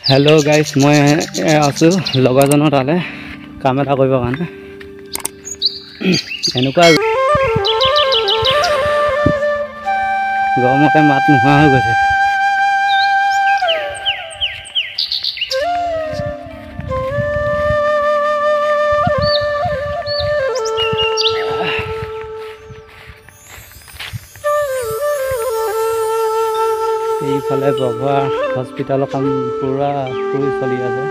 Hello guys मैं आसो लगरजনৰ তালে কাম এটা কৰিব কাৰণে এনেকুৱা গৰমতে মাত নোহোৱা হৈ গৈছে। এইফালে বভা হস্পিটালৰ কাম পুৰা চলি আছে।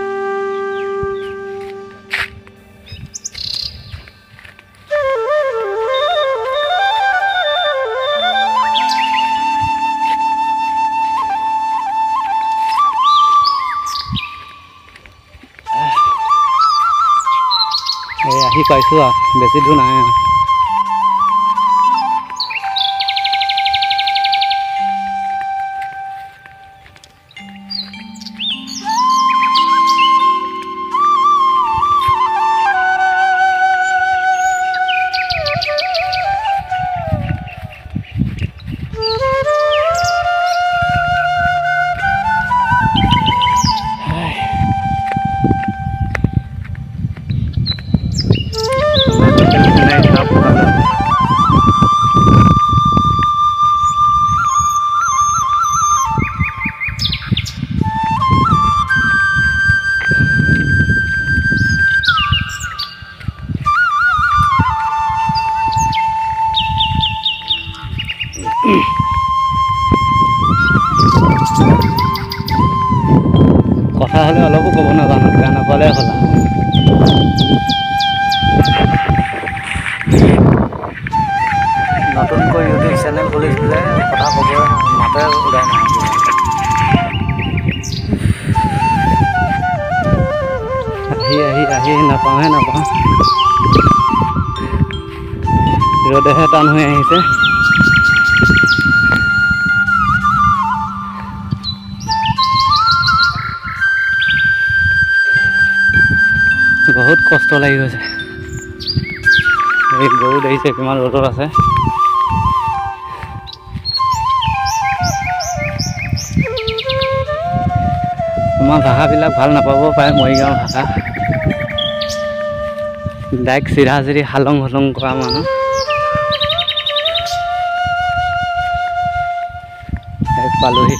আহি পাইছো বেছি দূৰ নাই। কথা হলে অলপো ক'ব নাজানো, বেয়া নাপালে হ'ল। নতুনকৈ ইউটিউব চেনেল খুলিছিলে, কথা ক'ব মাতে ওলাই নাহে। আহি নাপাওঁ ৰ'দেহে টান হৈ আহিছে। বহুত কষ্ট লাগি গৈছে। এই গৰু দেখিছে কিমান ৰ'দত আছে। আমাৰ ভাষাবিলাক ভাল নাপাব পাৰে, মৰিগাঁও ভাষা। ডাইৰেক্ট চিধা হালং হলং কৰা মানুহ। পালোহি।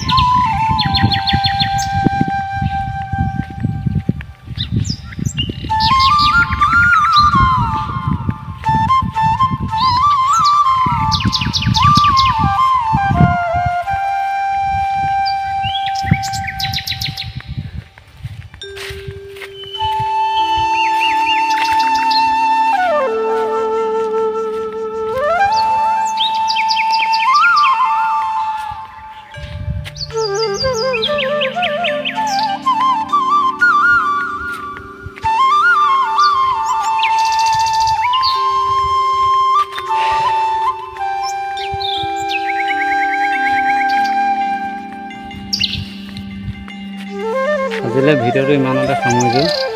আজিলৈ ভিডিঅ'টো ইমানতে সামৰিছোঁ।